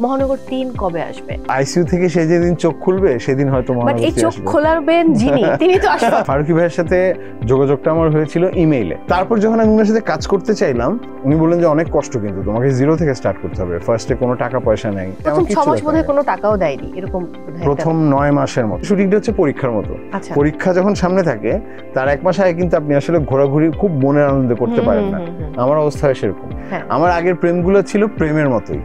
মহানগর ৩ কবে আসবে? আইসিইউ থেকে সে যেদিন চোখ খুলবে সেদিন হয়তো মহানগর 3 আসবে। এই চোখ খোলাবেন যিনি, তিনি তো আসবে। ফারুকী ভাইয়ের সাথে যোগাযোগটা আমার হয়েছিল ইমেইলে। তারপর যখন আমি ওনার সাথে কাজ করতে চাইলাম, উনি বললেন যে অনেক কষ্ট, কিন্তু তোমাকে জিরো থেকে স্টার্ট করতে হবে, ফার্স্টে কোনো টাকা পয়সা নেই। প্রথম 6 মাস বোধহয় কোনো টাকাও দেয়নি, এরকম প্রথম 9 মাসের মতো। শুটিংটা হচ্ছে পরীক্ষার মতো। পরীক্ষা যখন সামনে থাকে তার 1 মাস আগে কিন্তু আপনি আসলে ঘোরাঘুরি খুব মনের আনন্দে করতে পারেন না। আমার অবস্থা সেরকম। আমার আগের প্রেমগুলো ছিল প্রেমের মতোই।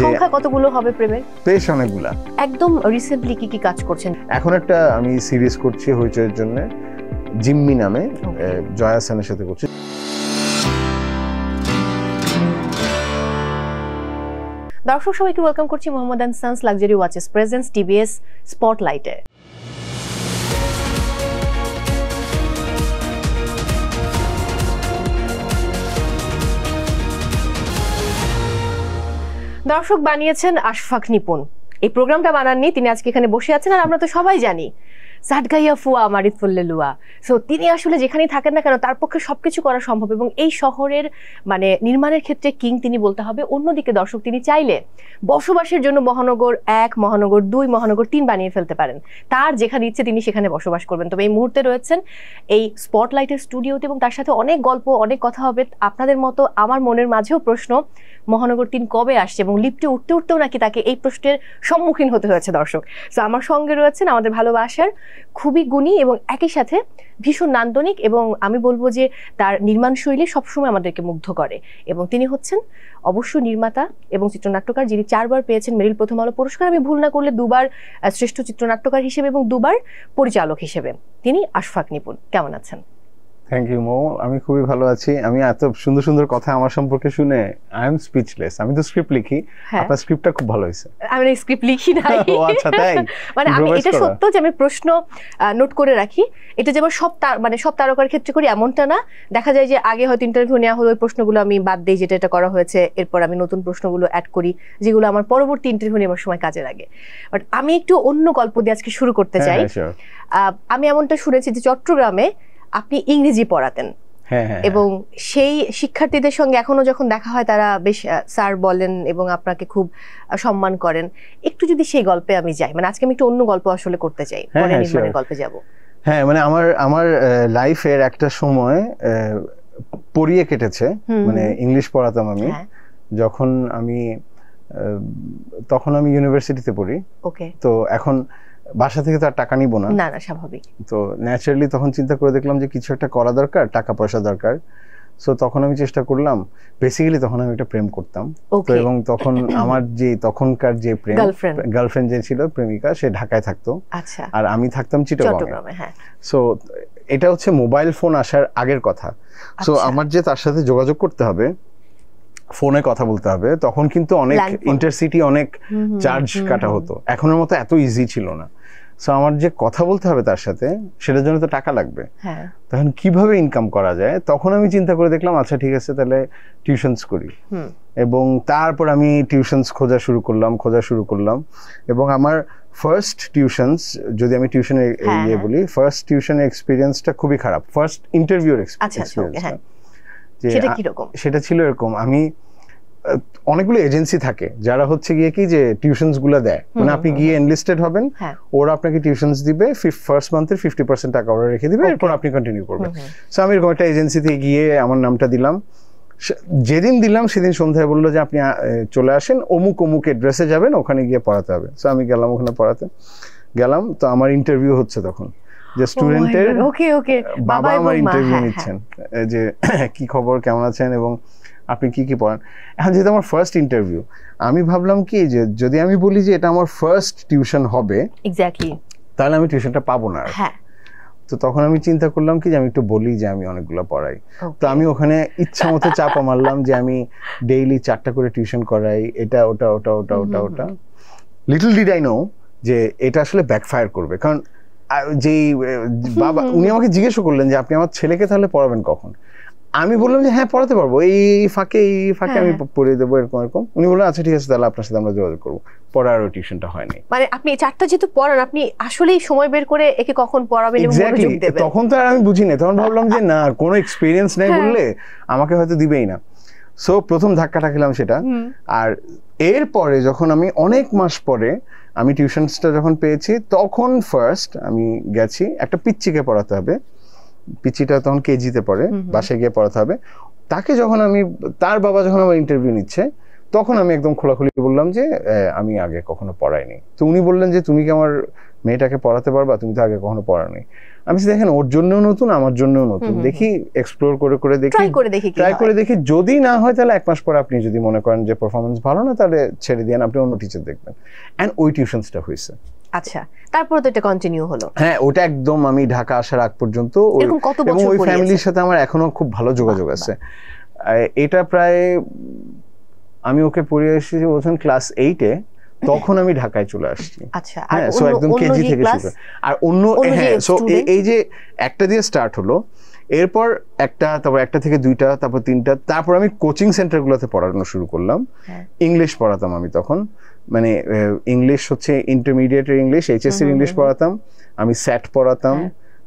সংখ্যা কতগুলো হবে প্রেমের? বেশ অনেকগুলা। একদম রিসেন্টলি কি কাজ করছেন? এখন একটা আমি সিরিজ করছি হইচইয়ের জন্য, জিম্মি নামে, জয়া সেনের সাথে করছি। দর্শক সবাইকে ওয়েলকাম করছি Mohammad and sons luxury watches presence TBS স্পটলাইটে। দর্শক বানিয়েছেন আশফাক নিপুণ। এই প্রোগ্রামটা বানাননি তিনি, আজকে এখানে বসে আছেন। আর আমরা তো সবাই জানি সাদগাইয়া ফুয়া মারিত ফুল্লে লুয়া। সো তিনি আসলে যেখানেই থাকেন না কেন তার পক্ষে সবকিছু করা সম্ভব, এবং এই শহরের মানে নির্মাণের ক্ষেত্রে কিং তিনি বলতে হবে। অন্যদিকে দর্শক তিনি চাইলে বসবাসের জন্য মহানগর 1, মহানগর 2, মহানগর 3 বানিয়ে ফেলতে পারেন। তার যেখানে ইচ্ছে তিনি সেখানে বসবাস করবেন। তবে এই মুহূর্তে রয়েছেন এই স্পটলাইটের স্টুডিওতে, এবং তার সাথে অনেক গল্প, অনেক কথা হবে। আপনাদের মতো আমার মনের মাঝেও প্রশ্ন, মহানগর 3 কবে আসছে, এবং লিফটে উঠতে উঠতেও নাকি তাকে এই প্রশ্নের সম্মুখীন হতে হয়েছে দর্শক। সো আমার সঙ্গে রয়েছেন আমাদের ভালোবাসার খুবই গুণী এবং একই সাথে ভীষণ নান্দনিক, এবং আমি বলবো যে তার নির্মাণ শৈলী সবসময় আমাদেরকে মুগ্ধ করে। এবং তিনি হচ্ছেন অবশ্য নির্মাতা এবং চিত্রনাট্যকার, যিনি 4 বার পেয়েছেন মেরিল প্রথম আলো পুরস্কার, আমি ভুল না করলে 2 বার শ্রেষ্ঠ চিত্রনাট্যকার হিসেবে এবং 2 বার পরিচালক হিসেবে। তিনি আশফাক নিপুণ। কেমন আছেন? থ্যাংক ইউ মো, আমি খুবই ভালো আছি। আমি এত সুন্দর সুন্দর কথা আমার সম্পর্কে শুনে আই এম স্পিচলেস। আমি তো স্ক্রিপ্ট লিখি, আপনার স্ক্রিপ্টটা খুব ভালো হয়েছে। আমি স্ক্রিপ্ট লিখি না। ও আচ্ছা, তাই? মানে আমি এটা সত্য যে আমি প্রশ্ন নোট করে রাখি। এটা যেমন সব তারকার ক্ষেত্রে করি এমনটা না। দেখা যায় যে আগে হয়তো ইন্টারভিউ নেওয়া হলো, ওই প্রশ্নগুলো আমি বাদ দেই যেটা এটা করা হয়েছে, এরপর আমি নতুন প্রশ্নগুলো অ্যাড করি যেগুলো আমার পরবর্তী ইন্টারভিউ নেওয়ার সময় কাজে লাগে। বাট আমি একটু অন্য গল্প দিয়ে আজকে শুরু করতে চাই। আমি এমনটা শুনেছি যে চট্টগ্রামে আপনি ইংরেজি পড়াতেন, এবং সেই শিক্ষার্থীদের সঙ্গে এখনো যখন দেখা হয় তারা বেশ স্যার বলেন এবং আপনাকে খুব সম্মান করেন। একটু যদি সেই গল্পে আমি যাই, মানে আজকে আমি একটু অন্য গল্প আসলে করতে চাই, পরে নির্মাণের গল্পে যাব। হ্যাঁ, মানে আমার লাইফের একটা সময় পড়িয়ে কেটেছে। মানে ইংলিশ পড়াতাম আমি যখন তখন আমি ইউনিভার্সিটিতে পড়ি। তো এখন বাসা থেকে তো আর টাকা নিব না, না স্বাভাবিক। তো ন্যাচারালি তখন চিন্তা করে দেখলাম যে কিছু একটা করা দরকার, টাকা পয়সা দরকার। সো তখন আমি চেষ্টা করলাম, বেসিক্যালি তখন আমি একটা প্রেম করতাম। তো এবং তখন আমার যে তখনকার যে গার্লফ্রেন্ড যে ছিল, প্রেমিকা, সে ঢাকায় থাকতো, আর আমি থাকতাম চিটাগংয়ে। সো এটা হচ্ছে মোবাইল ফোন আসার আগের কথা। সো আমার যে তার সাথে যোগাযোগ করতে হবে, ফোনে কথা বলতে হবে, তখন কিন্তু অনেক ইন্টারসিটি, অনেক চার্জ কাটা হতো। এখনের মতো এত ইজি ছিল না। সো আমার যে কথা বলতে হবে তার সাথে, সেটার জন্য তো টাকা লাগবে। তখন কিভাবে ইনকাম করা যায়, তখন আমি চিন্তা করে দেখলাম আচ্ছা ঠিক আছে, তাহলে টিউশনস করি। এবং তারপর আমি টিউশনস খোঁজা শুরু করলাম। এবং আমার ফার্স্ট টিউশনস, যদি আমি টিউশনের বলি, ফার্স্ট টিউশনের এক্সপিরিয়েন্সটা খুবই খারাপ। ফার্স্ট ইন্টারভিউর এক্সপিরিয়েন্সটা সেটা ছিল এরকম, আমি অনেকগুলো এজেন্সি থাকে যারা হচ্ছে গিয়ে কি যে টিউশনস গুলো দেয়, মানে আপনি গিয়ে এনলিস্টেড হবেন, ওরা আপনাকে টিউশনস দিবে, ফার্স্ট মান্থের 50% টাকা ওরা রেখে দিবে, এরপর আপনি কন্টিনিউ করবেন। সো আমি এরকম একটা এজেন্সিতে গিয়ে আমার নামটা দিলাম। যেদিন দিলাম সেদিন সন্ধ্যায় বললো যে আপনি চলে আসেন, অমুক অ্যাড্রেসে যাবেন, ওখানে গিয়ে পড়াতে হবে। সো আমি গেলাম, ওখানে পড়াতে গেলাম। তো আমার ইন্টারভিউ হচ্ছে তখন, যে স্টুডেন্টের বাবা আমার ইন্টারভিউ নিচ্ছেন, যে কি খবর, কেমন আছেন এবং আপনি কি পড়ান। এখন যেহেতু আমার ফার্স্ট ইন্টারভিউ, আমি ভাবলাম কি যে যদি আমি বলি যে এটা আমার ফার্স্ট টিউশন হবে, তাহলে আমি টিউশনটা পাবো না। তো তখন আমি চিন্তা করলাম কি যে আমি একটু বলি যে আমি অনেকগুলো পড়াই। তো আমি ওখানে ইচ্ছা মতো চাপা মারলাম যে আমি ডেইলি 4টা করে টিউশন করাই, এটা ওটা। লিটল ডিড আই নো যে এটা আসলে ব্যাকফায়ার করবে। কারণ যেই বাবা, উনি আমাকে জিজ্ঞেস করলেন যে আপনি আমার ছেলেকে তাহলে পড়াবেন কখন। আমি বললাম যে হ্যাঁ পড়াতে পারবো, এই ফাঁকে আমি পড়িয়ে দেবো, এরকম। উনি বললেন আচ্ছা ঠিক আছে, তাহলে আপনার সাথে আমরা যোগাযোগ করবো। পড়ার টিউশনটা হয়নি। মানে আপনি 4টা যেহেতু পড়ান, আপনি আসলেই সময় বের করে একে কখন পড়াবেন এবং মনোযোগ দেবেন। তখন তো আর আমি বুঝি না, তখন ভাবলাম যে না, কোনো এক্সপেরিয়েন্স নাই বললে আমাকে হয়তো দিবেই না। সো প্রথম ধাক্কাটা খেলাম সেটা। আর এরপরে যখন আমি অনেক মাস পরে আমি টিউশনসটা যখন পেয়েছি, তখন ফার্স্ট আমি গেছি, একটা পিচ্চিকে পড়াতে হবে, পিচ্চিটা তখন কেজিতে পড়ে, বাসায় গিয়ে পড়াতে হবে তাকে। যখন আমি, তার বাবা যখন আমার ইন্টারভিউ নিচ্ছে, তখন আমি একদম খোলাখুলি বললাম যে আমি আগে কখনো পড়াইনি। তো উনি বললেন যে তুমি কি আমার মেয়েটাকে পড়াতে পারবা, তুমি তো আগে কখনো পড়ানি। আমি দেখেন ওর জন্যও নতুন, আমার জন্যও নতুন, দেখি এক্সপ্লোর করে দেখি, ট্রাই করে দেখি, যদি না হয় তাহলে 1 মাস পরে আপনি যদি মনে করেন যে পারফরমেন্স ভালো না, তাহলে ছেড়ে দিয়ে আপনি অন্য টিচার দেখবেন। এন্ড ওই টিউশনসটা হয়েছে। আচ্ছা, তারপর তো এটা কন্টিনিউ হলো? হ্যাঁ, ওটা একদম আমি ঢাকা আসার আগ পর্যন্ত, এবং ওই ফ্যামিলির সাথে আমার এখনো খুব ভালো যোগাযোগ আছে। এটা প্রায় আমি ওকে পড়িয়ে এসেছি বলছেন ক্লাস 8-এ, তখন আমি ঢাকায় চলে আসছি। আচ্ছা, হ্যাঁ, সো একদম কেজি থেকে শুরু। আর অন্য, হ্যাঁ, সো এই যে একটা দিয়ে স্টার্ট হলো, এরপর একটা, তারপর একটা থেকে 2টা, তারপর 3টা, তারপর আমি কোচিং সেন্টারগুলোতে পড়ানো শুরু করলাম। ইংলিশ পড়াতাম আমি তখন, মানে ইংলিশ হচ্ছে ইন্টারমিডিয়েটের ইংলিশ, এইচএসসির ইংলিশ পড়াতাম, আমি স্যাট পড়াতাম,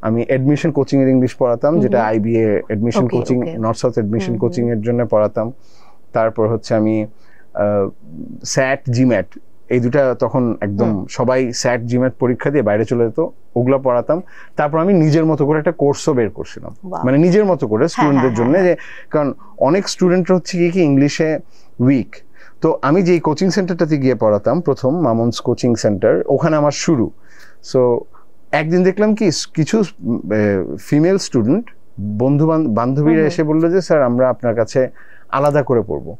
আমি অ্যাডমিশন কোচিং এর ইংলিশ পড়াতাম, যেটা IBA admission coaching, north south admission coaching এর জন্য পড়াতাম। তারপর হচ্ছে আমি স্যাট জিম্যাট, এই দুটা তখন একদম সবাই স্যাট জিম্যাট পরীক্ষা দিয়ে বাইরে চলে যেত, ওগুলো পড়াতাম। তারপর আমি নিজের মতো করে একটা কোর্সও বের করছিলাম, মানে নিজের মতো করে স্টুডেন্টদের জন্য, যে কারণ অনেক স্টুডেন্ট হচ্ছে কি ইংলিশে উইক। তো আমি যেই কোচিং সেন্টারটাতে গিয়ে পড়াতাম প্রথম, মামুনস কোচিং সেন্টার, ওখানে আমার শুরু। সো একদিন দেখলাম কি কিছু ফিমেল স্টুডেন্ট বান্ধবীরা এসে বললো যে স্যার আমরা আপনার কাছে আলাদা করে পড়বো।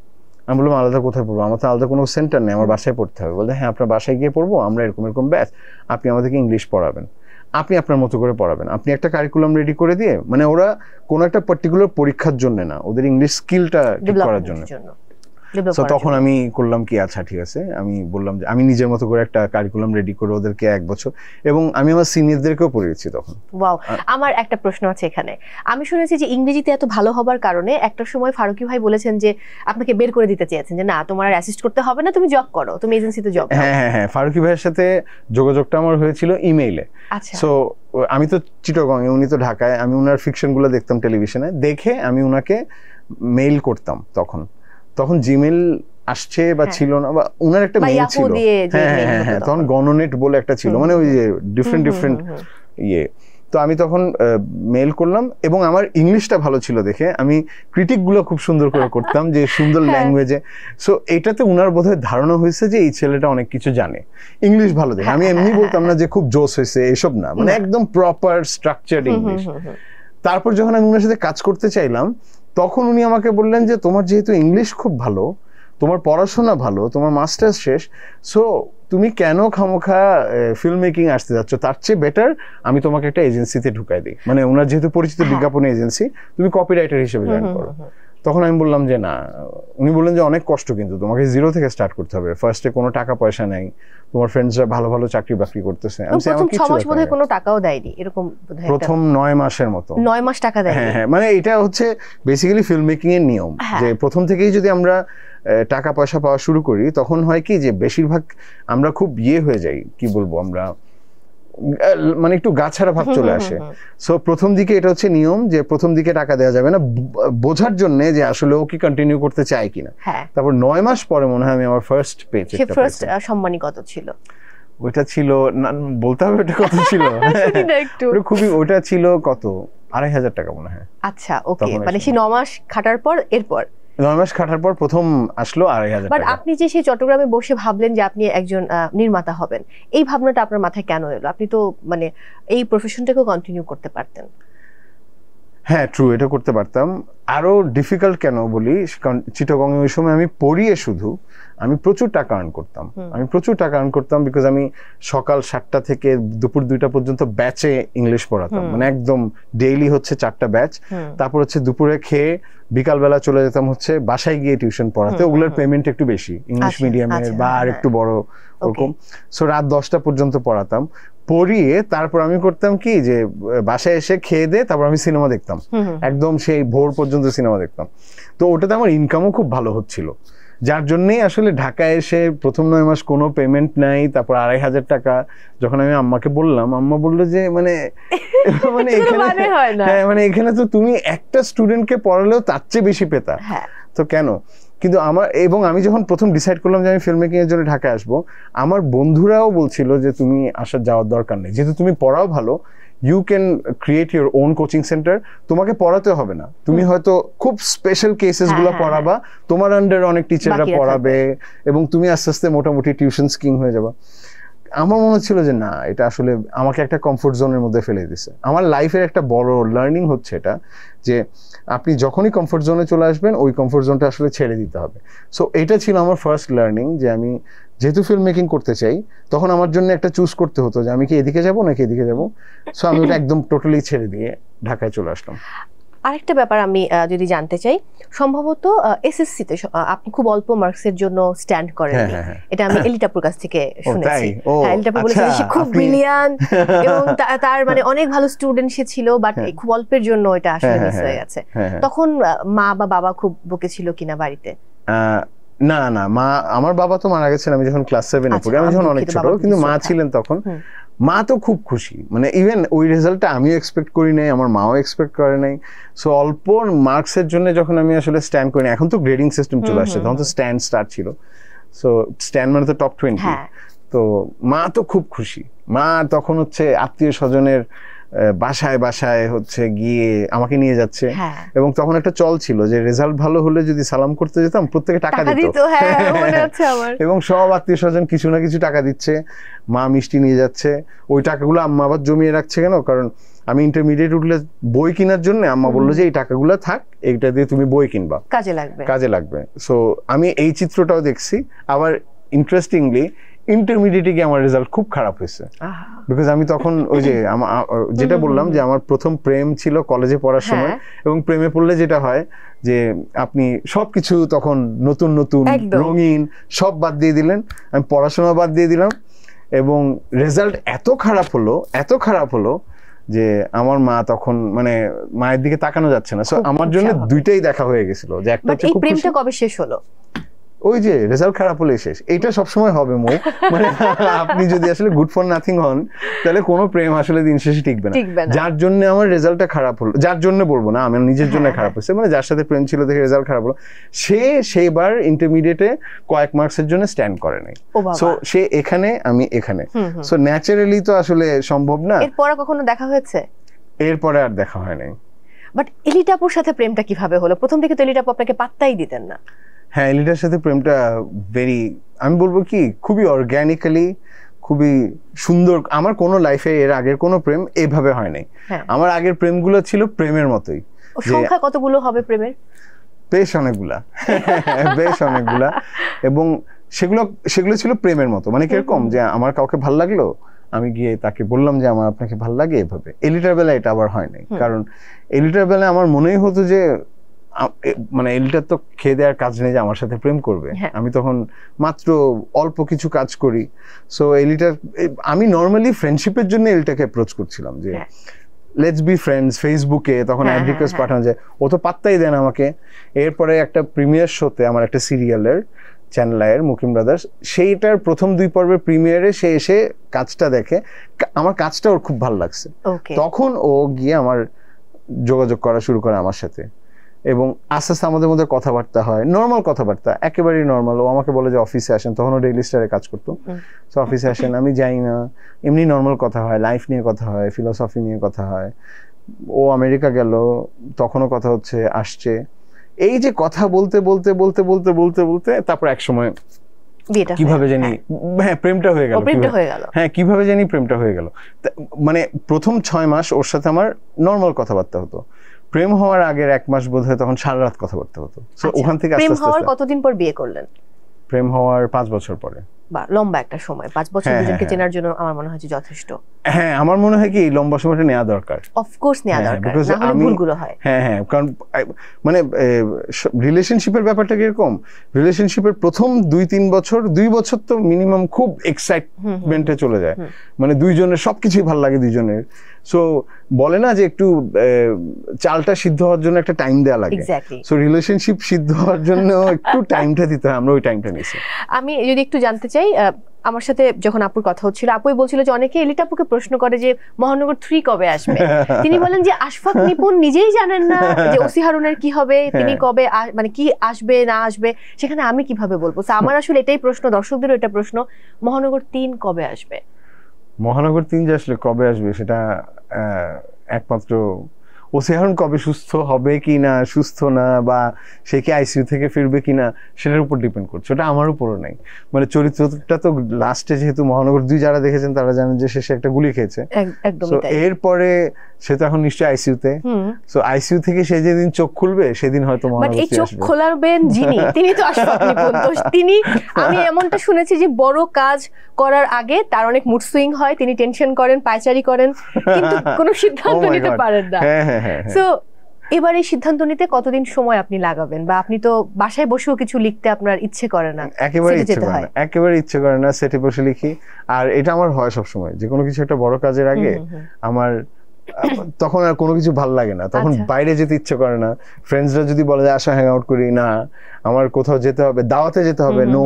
আমি বললাম আলাদা কোথায় পড়বো, আমার তো আলাদা কোনো সেন্টার নেই, আমার বাসায় পড়তে হবে। বলতে হ্যাঁ, আপনার বাসায় গিয়ে পড়বো, আমরা এরকম ব্যাচ, আপনি আমাদেরকে ইংলিশ পড়াবেন, আপনি আপনার মতো করে পড়াবেন, আপনি একটা কারিকুলাম রেডি করে দিয়ে, মানে ওরা কোনো একটা পার্টিকুলার পরীক্ষার জন্য না, ওদের ইংলিশ স্কিলটা ঠিক করার জন্য। তো তখন আমি করলাম কি, আচ্ছা ঠিক আছে, আমি বললাম যে আমি নিজের মতো করে একটা কারিকুলাম রেডি করে ওদেরকে 1 বছর, এবং আমি আমার সিনিয়রদেরকেও পড়িয়েছি তখন। ওয়াও, আমার একটা প্রশ্ন আছে এখানে। আমি শুনেছি যে ইংরেজিতে এত ভালো হবার কারণে একটা সময় ফারুকী ভাই বলেছেন যে আপনাকে বের করে দিতে চেয়েছেন, যে না তোমার আর অ্যাসিস্ট করতে হবে না, তুমি জব করো, তুমি এজেন্সিতে জব করো। হ্যাঁ, ফারুকী ভাইয়ের সাথে যোগাযোগটা আমার হয়েছিল ইমেইলে। আচ্ছা, সো আমি তো চিটাগংয়ে, উনি তো ঢাকায়, আমি উনার ফিকশনগুলো দেখতাম টেলিভিশনে, দেখে আমি উনাকে মেইল করতাম। তখন জিমেইল আসছে বা ছিল না, বা উনার একটা মেইল ছিল, হ্যাঁ, তখন গণনেট বলে একটা ছিল, মানে ওই যে ডিফারেন্ট ইয়ে। তো আমি তখন মেইল করলাম, এবং আমার ইংলিশটা ভালো ছিল দেখে আমি ক্রিটিকগুলো খুব সুন্দর করে করতাম, যে সুন্দর ল্যাঙ্গুয়েজে। সো এটাতে উনার বোধহয় ধারণা হয়েছে যে এই ছেলেটা অনেক কিছু জানে, ইংলিশ ভালো দেখে। আমি এমনি বলতাম না যে খুব জোস হয়েছে, এসব না, মানে একদম প্রপার স্ট্রাকচার্ড ইংলিশ। তারপর যখন আমি উনার সাথে কাজ করতে চাইলাম, তখন উনি আমাকে বললেন যে তোমার যেহেতু ইংলিশ খুব ভালো, তোমার পড়াশোনা ভালো, তোমার মাস্টার্স শেষ, সো তুমি কেন খামোখা ফিল্ম মেকিং আসতে যাচ্ছ, তার চেয়ে বেটার আমি তোমাকে একটা এজেন্সিতে ঢুকাই দিই, মানে ওনার যেহেতু পরিচিত বিজ্ঞাপন এজেন্সি, তুমি কপিরাইটার হিসেবে জয়েন করো। তখন আমি বললাম যে না, উনি বললেন যে অনেক কষ্ট, কিন্তু তোমাকে 0 থেকে স্টার্ট করতে হবে, ফার্স্টে কোনো টাকা পয়সা নেই, তোমার ফ্রেন্ডসরা ভালো ভালো চাকরি বাকরি করতেছে। প্রথম 6 মাস বোধহয় কোনো টাকাও দেয়নি, এরকম বোধহয় প্রথম 9 মাসের মতো, 9 মাস টাকা দেয়নি। হ্যাঁ, মানে এটা হচ্ছে বেসিক্যালি ফিল্ম মেকিং এর নিয়ম, যে প্রথম থেকেই যদি আমরা টাকা পয়সা পাওয়া শুরু করি, তখন হয় কি যে বেশিরভাগ আমরা খুব হয়ে যাই, কি বলবো, আমরা মানে একটু গাছাড়া ভাব চলে আসে। সো প্রথম দিকে এটা হচ্ছে নিয়ম, যে প্রথম দিকে টাকা দেওয়া যাবে না, বোঝার জন্য যে আসলে ও কি কন্টিনিউ করতে চায় কিনা। তারপর 9 মাস পরে মনে হয় আমি আমার ফার্স্ট পেচেকটা ফার্স্ট সম্মানী কত ছিল? ওটা ছিল, বলতে হবে ওটা কত ছিল, খুবই, ওটা ছিল কত 2500 টাকা মনে হয়। আচ্ছা, ওকে, মানে সেই 9 মাস খাটার পর, এরপর 9 মাস খাটার পর প্রথম আসলো 2500 টাকা। বাট আপনি যে সেই চট্টগ্রামে বসে ভাবলেন যে আপনি একজন নির্মাতা হবেন, এই ভাবনাটা আপনার মাথায় কেন এলো? আপনি তো মানে এই প্রফেশনটাকেও কন্টিনিউ করতে পারতেন। হ্যাঁ, ট্রু, এটা করতে পারতাম। আরো ডিফিকাল্ট কেন বলি, কারণ চিটাগংয়ে ওই সময় আমি পড়িয়ে শুধু আমি প্রচুর টাকা আর্ন করতাম, বিকজ আমি সকাল 7টা থেকে দুপুর 2টা পর্যন্ত ব্যাচে ইংলিশ পড়াতাম, মানে একদম ডেইলি হচ্ছে 4টা ব্যাচ। তারপর হচ্ছে দুপুরে খেয়ে বিকালবেলা চলে যেতাম হচ্ছে বাসায় গিয়ে টিউশন পড়াতে, ওগুলোর পেমেন্ট একটু বেশি, ইংলিশ মিডিয়ামের বা আর একটু বড় ওরকম। সো রাত 10টা পর্যন্ত পড়াতাম, পড়িয়ে তারপর আমি করতাম কি যে বাসায় এসে খেয়ে দিয়ে তারপর আমি সিনেমা দেখতাম, একদম সেই ভোর পর্যন্ত সিনেমা দেখতাম। তো ওটাতে আমার ইনকামও খুব ভালো হচ্ছিল, যার জন্যই আসলে ঢাকায় এসে প্রথম 9 মাস কোনো পেমেন্ট নাই, তারপর 2500 টাকা যখন আমি আম্মাকে বললাম, আম্মা বললো যে মানে এখানে, হ্যাঁ, মানে এখানে তো তুমি একটা স্টুডেন্টকে পড়ালেও তার চেয়ে বেশি পেতা। তো কেন, কিন্তু আমার, এবং আমি যখন প্রথম ডিসাইড করলাম যে আমি ফিল্ম মেকিং এর জন্য ঢাকায় আসবো, আমার বন্ধুরাও বলছিল যে তুমি আসার যাওয়ার দরকার নেই, যেহেতু তুমি পড়াও ভালো, you can create your own coaching centre, তোমাকে পড়াতে হবে না, তুমি হয়তো খুব স্পেশাল কেসেস গুলো পড়াবা, তোমার আন্ডারে অনেক টিচাররা পড়াবে এবং তুমি আস্তে আস্তে মোটামুটি টিউশন কিং হয়ে যাবা। আমার মনে হচ্ছিল যে না, এটা আসলে আমাকে একটা কমফোর্ট জোনের মধ্যে ফেলে দিছে। আমার লাইফের একটা বড় লার্নিং হচ্ছে এটা, যে আপনি যখনই কমফোর্ট জোনে চলে আসবেন ওই কমফোর্ট জোনটা আসলে ছেড়ে দিতে হবে। সো এটা ছিল আমার ফার্স্ট লার্নিং, যে আমি যেহেতু ফিল্ম মেকিং করতে চাই, তখন আমার জন্য একটা চুজ করতে হতো যে আমি কি এদিকে যাবো নাকি এদিকে যাবো। সো আমি ওটা একদম টোটালি ছেড়ে দিয়ে ঢাকায় চলে আসলাম। আরেকটা ব্যাপার আমি যদি জানতে চাই, সম্ভবত এসএসসি তে আপনি খুব অল্প মার্কসের জন্য স্ট্যান্ড করেন, এটা আমি এলিটাপুর কাছ থেকে শুনেছি। হ্যাঁ, এলিটাপুর বলেছে সে খুব ব্রিলিয়ান্ট এবং তার মানে অনেক ভালো স্টুডেন্ট সে ছিল, বাট খুব অল্পের জন্য এটা আসলে মিস হয়ে গেছে। তখন মা বা বাবা খুব বকেছিল কিনা বাড়িতে? না না, মা, আমার বাবা তো মারা গেছেন আমি যখন ক্লাস 7 এ পড়ি, আমি যখন অনেক ছোট, কিন্তু মা ছিলেন তখন। মা তো খুব খুশি, মানে ইভেন ওই রেজাল্টটা আমিও এক্সপেক্ট করি নাই, আমার মাও এক্সপেক্ট করে নাই। সো অল্প মার্কসের জন্য যখন আমি আসলে স্ট্যান্ড করি, এখন তো গ্রেডিং সিস্টেম চলে আসছে, তখন তো স্ট্যান্ড স্টার্ট ছিল, সো স্ট্যান্ড মানে তো টপ 20। তো মা তো খুব খুশি, মা তখন হচ্ছে আত্মীয় স্বজনের বাসায় বাসায় হচ্ছে গিয়ে আমাকে নিয়ে যাচ্ছে, এবং তখন একটা চল ছিল যে রেজাল্ট ভালো হলে যদি সালাম করতে যেতাম প্রত্যেকে টাকা দিত, এবং সব আত্মীয় স্বজন কিছু না কিছু টাকা দিচ্ছে, মা মিষ্টি নিয়ে যাচ্ছে, ওই টাকাগুলো আম্মা আবার জমিয়ে রাখছে। কেন? কারণ আমি ইন্টারমিডিয়েট উঠলে বই কেনার জন্য আম্মা বললো যে এই টাকাগুলো থাক, এইটা দিয়ে তুমি বই কিনবা, কাজে লাগবে। সো আমি এই চিত্রটাও দেখছি। আবার ইন্টারেস্টিংলি ইন্টারমিডিয়েটে গিয়ে আমার রেজাল্ট খুব খারাপ হয়েছে, বিকজ আমি তখন ওই যে যেটা বললাম যে আমার প্রথম প্রেম ছিল কলেজে পড়ার সময়, এবং প্রেমে পড়লে যেটা হয় যে আপনি সবকিছু তখন নতুন নতুন রঙিন সব বাদ দিয়ে দিলেন, আমি পড়াশোনা বাদ দিয়ে দিলাম, এবং রেজাল্ট এত খারাপ হলো যে আমার মা তখন, মানে মায়ের দিকে তাকানো যাচ্ছে না। সো আমার জন্য দুইটাই দেখা হয়ে গেছিল, যে একটা হচ্ছে খুব প্রেমটা কবে শেষ হলো, ওই যে রেজাল্ট খারাপ হলে শেষ, এটা সবসময় হবে মো, মানে আপনি যদি আসলে গুড ফর নাথিং হন তাহলে কোনো প্রেম আসলে দিন শেষে টিকবে না। যার জন্য আমার রেজাল্টটা খারাপ হলো, যার জন্য বলবো না, আমার নিজের জন্য খারাপ হয়েছে, মানে যার সাথে প্রেম ছিল দেখে রেজাল্ট খারাপ হলো, সেবার ইন্টারমিডিয়েটে কয়েক মার্কসের জন্য স্ট্যান্ড করে নাই। সো সে এখানে, আমি এখানে, সো ন্যাচারালি তো আসলে সম্ভব না। এরপরে কখনো দেখা হয়েছে? এরপরে আর দেখা হয় নাই। বাট এলিটাপুর সাথে প্রেমটা কিভাবে হলো? প্রথম দিকে তো এলিটাপু আপনাকে পাত্তাই দিতেন না। হ্যাঁ, এলিটার সাথে প্রেমটা আমি বলবো কি খুবই অর্গানিক্যালি, খুবই সুন্দর। আমার কোনো লাইফে এর আগের কোনো প্রেম এভাবে হয় নাই। আমার আগের প্রেমগুলো ছিল প্রেমের মতোই। সংখ্যা কতগুলো হবে প্রেমের? বেশ অনেকগুলা এবং সেগুলো ছিল প্রেমের মতো। মানে কিরকম, যে আমার কাউকে ভাল লাগলো, আমি গিয়ে তাকে বললাম যে আমার আপনাকে ভাল লাগে, এভাবে। এলিটার বেলা এটা আবার হয় নাই, কারণ এলিটার বেলা আমার মনেই হতো যে মানে এলিটার তো খেয়ে দেওয়ার কাজ নেই যে আমার সাথে প্রেম করবে। আমি তখন মাত্র অল্প কিছু কাজ করি। সো এলিটার, আমি নর্মালি ফ্রেন্ডশিপের জন্য এলিটাকে অ্যাপ্রোচ করছিলাম যে লেটস বি ফ্রেন্ডস, ফেসবুকে তখন অ্যাড রিকোয়েস্ট পাঠানো যায়, ও তো পাত্তাই দেন আমাকে। এরপরে একটা প্রিমিয়ার শোতে, আমার একটা সিরিয়ালের চ্যানেল আয়ের মুকিম ব্রাদার্স, সেইটার প্রথম 2 পর্বের প্রিমিয়ারে সে এসে কাজটা দেখে, আমার কাজটা ওর খুব ভালো লাগছে, তখন ও গিয়ে আমার যোগাযোগ করা শুরু করে আমার সাথে, এবং আস্তে আস্তে আমাদের মধ্যে কথাবার্তা হয়, নর্মাল কথাবার্তা, একেবারেই নর্মাল। ও আমাকে বলে যে অফিসে আসেন, তখন ও ডেইলি স্টারে কাজ করতো, তো অফিসে আসেন, আমি যাই না, এমনি নর্মাল কথা হয়, লাইফ নিয়ে কথা হয়, ফিলোসফি নিয়ে কথা হয়। ও আমেরিকা গেল, তখনও কথা হচ্ছে, আসছে, এই যে কথা বলতে বলতে বলতে বলতে বলতে বলতে তারপর এক সময় কিভাবে জানি প্রেমটা হয়ে গেল। হ্যাঁ, কিভাবে জানি প্রেমটা হয়ে গেল। মানে প্রথম 6 মাস ওর সাথে আমার নর্মাল কথাবার্তা হতো, প্রেম হওয়ার আগের 1 মাস বোধহয় তখন সারা রাত কথাবার্তা হতো। সো ওখান থেকে প্রেম হওয়ার কতদিন পর বিয়ে করলেন? প্রেম হওয়ার 5 বছর পরে। বা লম্বা একটা সময়, 5 বছর দুজনকে চেনার জন্য আমার মনে হয় যে যথেষ্ট। হ্যাঁ, আমার মনে হয় কি লম্বা সময়টা নেওয়া দরকার, অফকোর্স নেওয়া দরকার, না হলে ভুলগুলো হয়। হ্যাঁ, কারণ মানে রিলেশনশিপের ব্যাপারটা কিরকম, রিলেশনশিপের প্রথম 2-3 বছর, 2 বছর তো মিনিমাম খুব এক্সাইটমেন্টে চলে যায়, মানে দুইজনের সবকিছুই ভালো লাগে দুইজনের। সো বলে না যে একটু চালটা সিদ্ধ হওয়ার জন্য একটা টাইম দেওয়া লাগে, সো রিলেশনশিপ সিদ্ধ হওয়ার জন্য একটু টাইমটা দিতে হয়, আমরা ওই টাইমটা নিছি। আমি যদি একটু জানতে চাই, আমার সাথে যখন আপুর কথা হচ্ছিল, আপুই বলছিল যে অনেকে এলিটা আপুকে প্রশ্ন করে যে মহানগর 3 কবে আসবে। তিনি বলেন যে আশফাক নিপুন নিজেই জানেন না যে ওসি হারুনের কি হবে, তিনি কবে মানে কি আসবে না আসবে, সেখানে আমি কিভাবে বলবো। আমার আসলে এটাই প্রশ্ন, দর্শকদেরও এটা প্রশ্ন, মহানগর 3 কবে আসবে? মহানগর 3 যে আসলে কবে আসবে সেটা একমাত্র ওসি হারুন কবে সুস্থ হবে কি না, সুস্থ না, বা সে কি আইসিইউ থেকে ফিরবে কিনা সেটার উপর ডিপেন্ড করছে, ওটা আমার উপরও নাই। মানে চরিত্রটা তো লাস্টে যেহেতু মহানগর 2 যারা দেখেছেন তারা জানেন যে শেষে একটা গুলি খেয়েছে, তো এরপরে সে তো এখন নিশ্চয়ই আইসিইউতে। সো আইসিইউ থেকে সে যেদিন চোখ খুলবে সেদিন হয়তো মহানগর 3 আসবে। চোখ খোলার বেন যিনি, তিনি তো আশফাক নিপুন। তো তিনি, আমি এমনটা শুনেছি যে বড় কাজ করার আগে তার অনেক মুড সুইং হয়, তিনি টেনশন করেন, পায়চারি করেন, কিন্তু কোনো সিদ্ধান্ত নিতে পারেন না। সো এবার এই সিদ্ধান্ত নিতে কতদিন সময় আপনি লাগাবেন, বা আপনি তো বাসায় বসেও কিছু লিখতে আপনার ইচ্ছে করে না? একেবারে ইচ্ছে করে না, একেবারে ইচ্ছে করে না, সেটে বসে লিখি। আর এটা আমার হয় সব সময়, যে কোনো কিছু একটা বড় কাজের আগে আমার তখন আর কোনো কিছু ভালো লাগে না, তখন বাইরে যেতে ইচ্ছে করে না। ফ্রেন্ডসরা যদি বলে যে আসো হ্যাং আউট করি, না আমার কোথাও যেতে হবে, দাওয়াতে যেতে হবে, নো।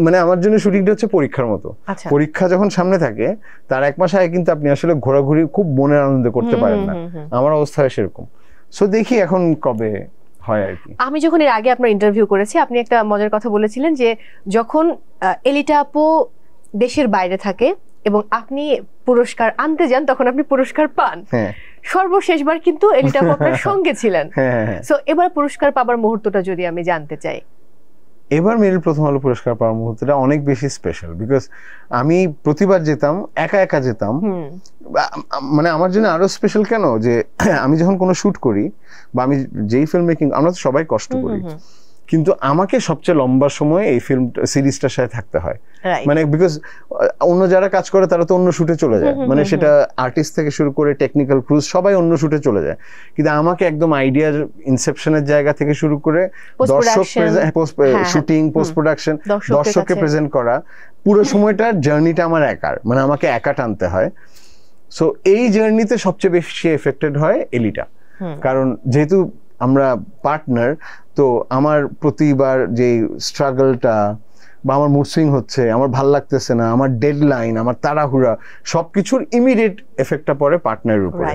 মানে আমার জন্য শুটিংটা হচ্ছে পরীক্ষার মতো। পরীক্ষা যখন সামনে থাকে তার 1 মাস আগে কিন্তু আপনি আসলে ঘোরাঘুরি খুব মনের আনন্দে করতে পারেন না, আমার অবস্থা হয় সেরকম। সো দেখি এখন কবে হয় আর কি। আমি যখন এর আগে আপনার ইন্টারভিউ করেছি, আপনি একটা মজার কথা বলেছিলেন যে যখন এলিটা আপু দেশের বাইরে থাকে এবং আপনি পুরস্কার আনতে যান তখন আপনি পুরস্কার পান। সর্বশেষবার কিন্তু এলিটা আপু আপনার সঙ্গে ছিলেন। সো এবার পুরস্কার পাবার মুহূর্তটা যদি আমি জানতে চাই। এবার মেরিল প্রথম আলো পুরস্কার পাওয়ার মুহূর্তটা অনেক বেশি স্পেশাল, বিকজ আমি প্রতিবার যেতাম একা একা যেতাম। মানে আমার জন্য আরো স্পেশাল কেন, যে আমি যখন কোনো শুট করি বা আমি যেই ফিল্ম মেকিং, আমরা তো সবাই কষ্ট করি, কিন্তু আমাকে সবচেয়ে লম্বা সময় এই ফিল্ম সিরিজটার সাথে থাকতে হয়। মানে বিকজ অন্য যারা কাজ করে তারা তো অন্য শুটে চলে যায়, মানে সেটা আর্টিস্ট থেকে শুরু করে টেকনিক্যাল ক্রুজ সবাই অন্য শুটে চলে যায়, কিন্তু আমাকে একদম আইডিয়ার ইনসেপশনের জায়গা থেকে শুরু করে দর্শক শুটিং, পোস্ট প্রোডাকশন, দর্শককে প্রেজেন্ট করা, পুরো সময়টার জার্নিটা আমার একার, মানে আমাকে একা টানতে হয়। সো এই জার্নিতে সবচেয়ে বেশি এফেক্টেড হয় এলিটা, কারণ যেহেতু আমরা পার্টনার, তো আমার প্রতিবার যে স্ট্রাগলটা বা আমার মুড সুইং হচ্ছে, আমার ভাল লাগতেছে না, আমার ডেডলাইন, আমার তাড়াহুড়া, সবকিছুর ইমিডিয়েট এফেক্টটা পড়ে পার্টনারের উপরে,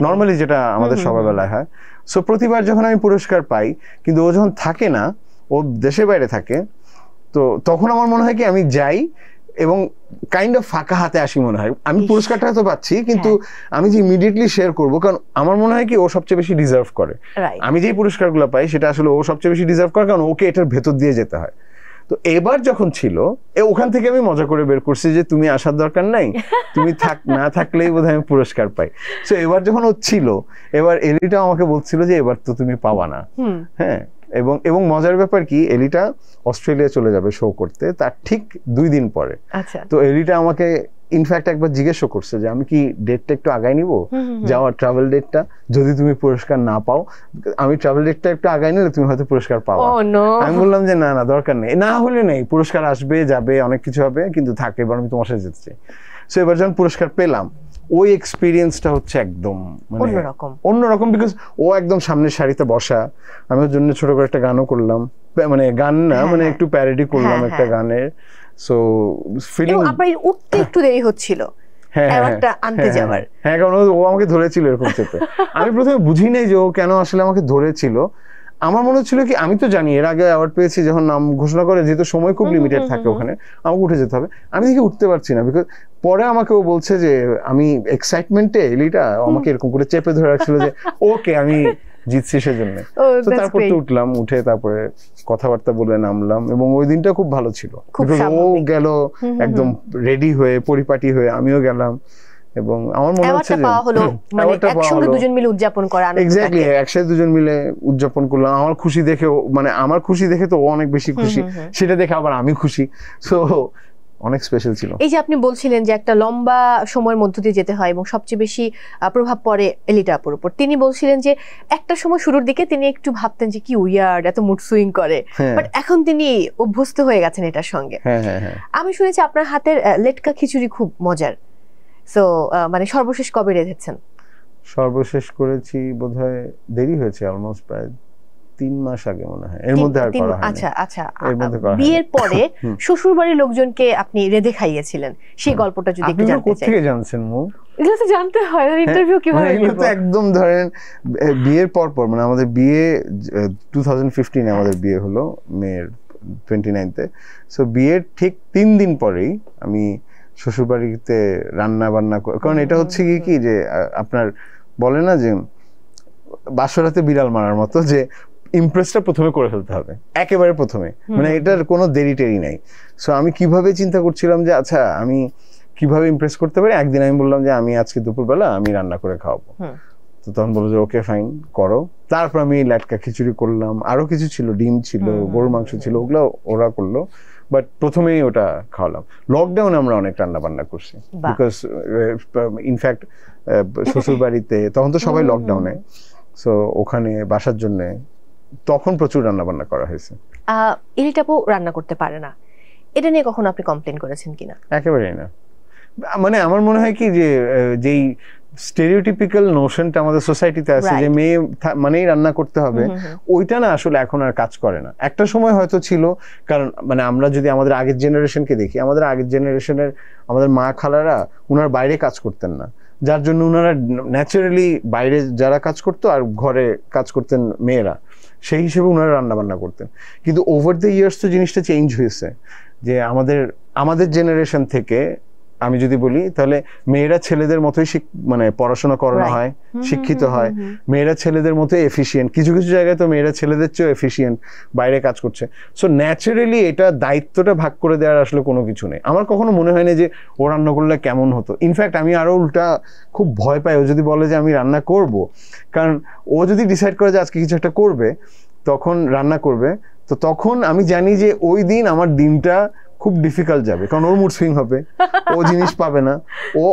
নর্মালি যেটা আমাদের সবার বেলায় হয়। সো প্রতিবার যখন আমি পুরস্কার পাই, কিন্তু ও যখন থাকে না, ও দেশের বাইরে থাকে, তো তখন আমার মনে হয় কি আমি যাই এবং কাইন্ড অফ ফাঁকা হাতে আসি মনে হয়। আমি পুরস্কারটা তো পাচ্ছি, কিন্তু আমি যে ইমিডিয়েটলি শেয়ার করবো, কারণ আমার মনে হয় কি ও সবচেয়ে বেশি ডিজার্ভ করে। আমি যেই পুরস্কারগুলো পাই সেটা আসলে ও সবচেয়ে বেশি ডিজার্ভ করে, কারণ ওকে এটার ভেতর দিয়ে যেতে হয়। তো এবার যখন ছিল, ওখান থেকে আমি মজা করে বের করছি যে তুমি আসার দরকার নাই, তুমি না থাকলেই বোধহয় আমি পুরস্কার পাই। সো এবার যখন ও ছিল, এবার এলিটা আমাকে বলছিল যে এবার তো তুমি পাবা না। হ্যাঁ, এবং মজার ব্যাপার কি, এলিটা অস্ট্রেলিয়া চলে যাবে শো করতে তার ঠিক 2 দিন পরে। তো এলিটা আমাকে ইনফ্যাক্ট একবার জিজ্ঞেসও করছে যে আমি কি ডেটটা একটু আগায় নিব, যাওয়ার ট্রাভেল ডেটটা, যদি তুমি পুরস্কার না পাও, আমি ট্রাভেল ডেটটা একটু আগায় নিলে তুমি হয়তো পুরস্কার পাও। আমি বললাম যে না না, দরকার নেই, না হলে নেই, পুরস্কার আসবে যাবে, অনেক কিছু হবে, কিন্তু থাকে, এবার আমি তোমার সাথে যেতে চাই। সো এবার যখন পুরস্কার পেলাম, ওই এক্সপিরিয়েন্সটা হচ্ছে একদম মানে অন্যরকম, বিকজ ও একদম সামনের সারিতে বসা, আমি ওর জন্য ছোট করে একটা গানও করলাম, মানে গান না, মানে একটু প্যারোডি করলাম একটা গানের। সো ফিলিং আপনার উঠতে একটু দেরি হচ্ছিল অ্যাওয়ার্ডটা আনতে যাওয়ার। হ্যাঁ, কারণ ও আমাকে ধরেছিল এরকম চেপে। আমি প্রথমে বুঝি নাই যে ও কেন আসলে আমাকে ধরেছিল। আমার মনে হচ্ছিল কি, আমি তো জানি এর আগে অ্যাওয়ার্ড পেয়েছি, যখন নাম ঘোষণা করে, যেহেতু সময় খুব লিমিটেড থাকে ওখানে, আমাকে উঠে যেতে হবে, আমি দেখি উঠতে পারছি না। বিকজ পরে আমাকে ও বলছে যে আমি এক্সাইটমেন্টে, এলিটা আমাকে এরকম করে চেপে ধরে রাখছিল যে ওকে আমি জিতছি সেজন্য। তো তারপর তো উঠলাম, উঠে তারপরে কথাবার্তা বলে নামলাম, এবং ওই দিনটা খুব ভালো ছিল। ও গেল একদম রেডি হয়ে, পরিপাটি হয়ে, আমিও গেলাম, এবং আমার মনে হচ্ছে যে একসঙ্গে দুজন মিলে উদযাপন করা, এক্স্যাক্টলি একসাথে দুজন মিলে উদযাপন করলাম। আমার খুশি দেখে, মানে আমার খুশি দেখে তো ও অনেক বেশি খুশি, সেটা দেখে আবার আমি খুশি। সো অনেক স্পেশাল ছিল। এই যে আপনি বলছিলেন যে একটা লম্বা সময়ের মধ্য দিয়ে যেতে হয় এবং সবচেয়ে বেশি প্রভাব পড়ে এলিটা আপুর উপর, তিনি বলছিলেন যে একটা সময় শুরুর দিকে তিনি একটু ভাবতেন যে কি উইয়ার্ড, এত মুড সুইং করে, বাট এখন তিনি অভ্যস্ত হয়ে গেছেন এটার সঙ্গে। আমি শুনেছি আপনার হাতের লেটকা খিচুড়ি খুব মজার। সো মানে সর্বশেষ কবে রেঁধেছেন? সর্বশেষ করেছি বোধহয় দেরি হয়েছে, অলমোস্ট প্রায় 3 মাস আগে মনে হয়, এর মধ্যে আর করা হয়নি। আচ্ছা আচ্ছা, বিয়ের পরে শ্বশুর বাড়ির লোকজনকে আপনি রেঁধে খাইয়েছিলেন, সেই গল্পটা যদি একটু জানতে চাই। কোথা থেকে জানছেন মু? এগুলো তো জানতে হয়, ইন্টারভিউ কিভাবে নিব? এগুলো তো একদম ধরেন বিয়ের পর মানে আমাদের বিয়ে 2015 আমাদের বিয়ে হলো মের 29-তে। সো বিয়ের ঠিক 3 দিন পরেই আমি শ্বশুরবাড়িতে রান্না বান্না, কারণ এটা হচ্ছে কি যে আপনার বলে না যে বাসরাতে বিড়াল মারার মতো, যে ইমপ্রেসটা প্রথমে করে ফেলতে হবে একেবারে প্রথমে, মানে এটার কোনো দেরি টেরি নাই। সো আমি কিভাবে চিন্তা করছিলাম যে আচ্ছা আমি কিভাবে ইমপ্রেস করতে পারি। একদিন আমি বললাম যে আমি আজকে দুপুরবেলা আমি রান্না করে খাওয়াবো। তো তখন বললো যে ওকে ফাইন করো। তারপর আমি লাটকা খিচুড়ি করলাম, আরো কিছু ছিল, ডিম ছিল, গরুর মাংস ছিল, ওগুলো ওরা করলো। বাট প্রথমেই ওটা খাওয়ালাম। লকডাউনে আমরা অনেক রান্না বান্না করছি, বিকজ ইনফ্যাক্ট শ্বশুর বাড়িতে তখন তো সবাই লকডাউনে, সো ওখানে বাসার জন্য তখন প্রচুর রান্না বান্না করা হয়েছে। এলিটাপু রান্না করতে পারে না, এটা নিয়ে কখনো আপনি কমপ্লেন করেছেন কিনা? একেবারেই না। মানে আমার মনে হয় কি যে যেই স্টেরিওটিপিক্যাল নোশনটা আমাদের সোসাইটিতে আছে যে মেয়ে মানেই রান্না করতে হবে, ওইটা না আসলে এখন আর কাজ করে না। একটা সময় হয়তো ছিল, কারণ মানে আমরা যদি আমাদের আগের জেনারেশনকে দেখি, আমাদের আগের জেনারেশনের আমাদের মা খালারা ওনারা বাইরে কাজ করতেন না, যার জন্য ওনারা ন্যাচারালি বাইরে যারা কাজ করতো আর ঘরে কাজ করতেন মেয়েরা, সেই হিসেবে ওনারা রান্না বান্না করতেন। কিন্তু ওভার দ্য ইয়ার্স তো জিনিসটা চেঞ্জ হয়েছে, যে আমাদের জেনারেশন থেকে আমি যদি বলি তাহলে মেয়েরা ছেলেদের মতোই মানে পড়াশোনা করানো হয়, শিক্ষিত হয়, মেয়েরা ছেলেদের মতোই এফিশিয়েন্ট, কিছু কিছু জায়গায় তো মেয়েরা ছেলেদের চেয়েও এফিশিয়েন্ট, বাইরে কাজ করছে। সো ন্যাচারালি এটা দায়িত্বটা ভাগ করে দেওয়ার আসলে কোনো কিছু নেই। আমার কখনো মনে হয় না যে ও রান্না করলে কেমন হতো। ইনফ্যাক্ট আমি আরো উল্টা খুব ভয় পাই ও যদি বলে যে আমি রান্না করব, কারণ ও যদি ডিসাইড করে যে আজকে কিছু একটা করবে, তখন রান্না করবে, তো তখন আমি জানি যে ওই দিন আমার দিনটা খুব ডিফিকাল্ট যাবে, কারণ ওর মুড সুইং হবে, ও জিনিস পাবে না, ও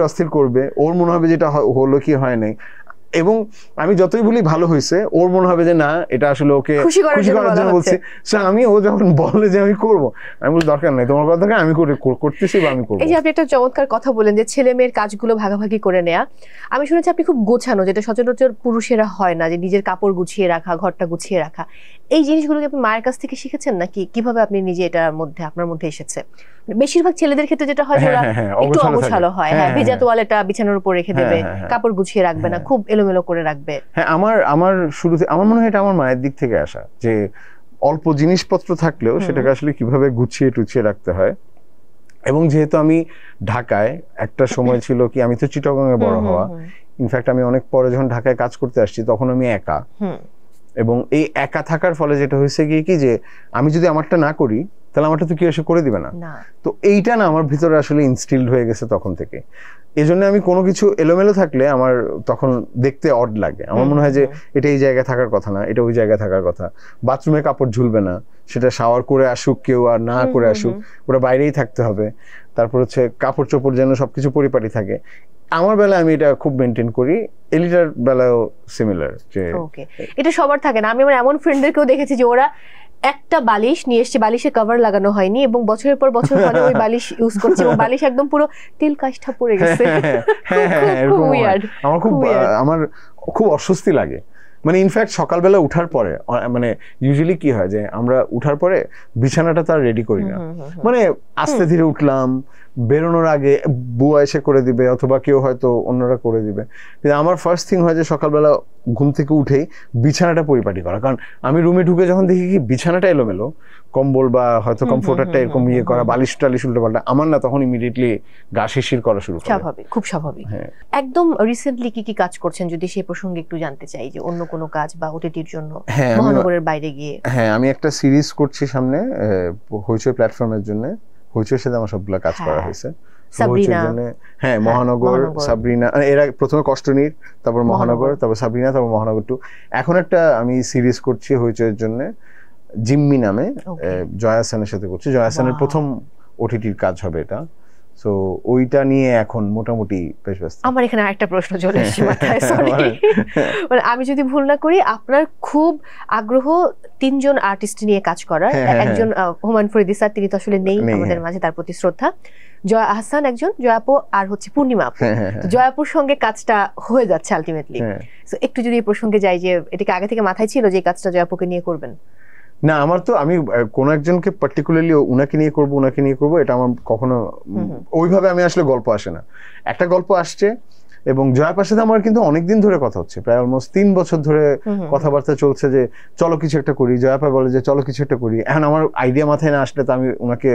অস্থির করবে, ওর মনে হবে যেটা হলো কি হয় নাই। এবং আমি যতই বলি ভালো হয়েছে, ওর মনে হবে যে না এটা আসলে ওকে খুশি করার জন্য বলছি। আমি ও যখন বলে যে আমি করব, আমি বলি দরকার নাই, তোমার কথা আমি করতেছি বা আমি করব। এই যে আপনি একটা চমৎকার কথা বলেন যে ছেলে মেয়ের কাজগুলো ভাগাভাগি করে নেয়া। আমি শুনেছি আপনি খুব গোছানো, যেটা সচরাচর পুরুষেরা হয় না, যে নিজের কাপড় গুছিয়ে রাখা, ঘরটা গুছিয়ে রাখা। এই জিনিসগুলোকে আপনি মায়ের কাছ থেকে শিখেছেন নাকি কিভাবে আপনি নিজে এটার মধ্যে আপনার মধ্যে এসেছে? বেশিরভাগ ছেলেদের ক্ষেত্রে যেটা হয় ওরা একটু অগোছালো হয়, ভেজা তোয়ালেটা বিছানার উপর রেখে দেবে, কাপড় গুছিয়ে রাখবে না, খুব এলোমেলো করে রাখবে। হ্যাঁ, আমার শুরুতে আমার মনে হয় এটা আমার মায়ের দিক থেকে আসা, যে অল্প জিনিসপত্র থাকলেও সেটাকে আসলে কিভাবে গুছিয়ে টুছিয়ে রাখতে হয়। এবং যেহেতু আমি ঢাকায় একটা সময় ছিল কি, আমি তো চিটাগংয়ে বড় হওয়া, ইনফ্যাক্ট আমি অনেক পরে যখন ঢাকায় কাজ করতে আসছি তখন আমি একা, এবং এই একা থাকার ফলে যেটা হয়েছে কি যে আমি যদি আমারটা না করি তাহলে আমারটা তো কেউ এসে করে দিবে না। তো এইটা না আমার ভিতরে আসলে ইনস্টিলড হয়ে গেছে তখন থেকে। এই জন্য আমি কোনো কিছু এলোমেলো থাকলে আমার তখন দেখতে অড লাগে। আমার মনে হয় যে এটা এই জায়গায় থাকার কথা না, এটা ওই জায়গায় থাকার কথা। বাথরুমে কাপড় ঝুলবে না, সেটা শাওয়ার করে আসুক কেউ আর না করে আসুক, ওটা বাইরেই থাকতে হবে। তারপর হচ্ছে কাপড় চোপড় যেন সবকিছু পরিপাটি থাকে। আমার বেলায় আমি এটা খুব মেনটেন করি, এলিটার বেলায়ও সিমিলার। যে এটা সবার থাকে না। আমি আমার এমন ফ্রেন্ডদেরকেও দেখেছি যে ওরা একটা বালিশ নিয়ে এসছে, বালিশে কভার লাগানো হয়নি, এবং বছরের পর বছর হলে ওই বালিশ ইউজ করছে, এবং বালিশ একদম পুরো তেল কাষ্ঠা পড়ে গেছে। আমার খুব অস্বস্তি লাগে। মানে ইনফ্যাক্ট সকালবেলা উঠার পরে, মানে ইউজুয়ালি কি হয় যে আমরা উঠার পরে বিছানাটা তো আর রেডি করি না, মানে আস্তে ধীরে উঠলাম, বেরোনোর আগে বুয়া এসে করে দিবে অথবা কেউ হয়তো অন্যরা করে দিবে। কিন্তু আমার ফার্স্ট থিং হয় যে সকালবেলা ঘুম থেকে উঠেই বিছানাটা পরিপাটি করা। কারণ আমি রুমে ঢুকে যখন দেখি কি বিছানাটা এলোমেলো, কম্বল বা হয়তো কমফোর্টারটা এরকম ইয়ে করা, বালিশ টালিশ উল্টো পাল্টা, আমার না তখন ইমিডিয়েটলি গা শিরশির করা শুরু করে। স্বাভাবিক, খুব স্বাভাবিক। একদম রিসেন্টলি কি কাজ করছেন যদি সেই প্রসঙ্গে একটু জানতে চাই, যে অন্য কোনো কাজ বা ওটিটির জন্য মহানগরের বাইরে গিয়ে? হ্যাঁ, আমি একটা সিরিজ করছি সামনে হইচই প্ল্যাটফর্মের জন্য। হইচইয়ের সাথে আমার সবগুলো কাজ করা হয়েছে। সাবরিনা, হ্যাঁ মহানগর, সাবরিনা, এরা প্রথমে কষ্টনীর, তারপর মহানগর, তারপর সাবরিনা, তারপর মহানগর 2। এখন একটা আমি সিরিজ করছি হইচইয়ের জন্য, জিম্মি নামে, জয়া হাসানের সাথে করছি। জয়া হাসানের প্রথম ওটিটির কাজ হবে এটা। সো ওইটা নিয়ে এখন মোটামুটি বেশ ব্যস্ত। আমার এখানে আরেকটা প্রশ্ন চলে এসেছে মাথায়, সরি। মানে আমি যদি ভুল না করি, আপনার খুব আগ্রহ 3 জন আর্টিস্ট নিয়ে কাজ করার। একজন হুমায়ুন ফরিদি স্যার, তিনি তো আসলে নেই আমাদের মাঝে, তার প্রতি শ্রদ্ধা। জয়া আহসান একজন, জয়াপু আর হচ্ছে পূর্ণিমা আপু। জয়াপুর সঙ্গে কাজটা হয়ে যাচ্ছে আলটিমেটলি। সো একটু যদি এই প্রসঙ্গে যাই যে এটা কি আগে থেকে মাথায় ছিল যে এই কাজটা জয়াপুকে নিয়ে করবেন? না, আমার তো আমি কোনো একজনকে পার্টিকুলারলি উনাকে নিয়ে করবো এটা আমার কখনো ওইভাবে আমি আসলে গল্প আসে না। একটা গল্প আসছে এবং জয়াপার সাথে আমার কিন্তু অনেকদিন ধরে কথা হচ্ছে, প্রায় অলমোস্ট 3 বছর ধরে কথাবার্তা চলছে যে চলো কিছু একটা করি। জয়াপা বলে যে চলো কিছু একটা করি। এখন আমার আইডিয়া মাথায় না আসলে তো আমি ওনাকে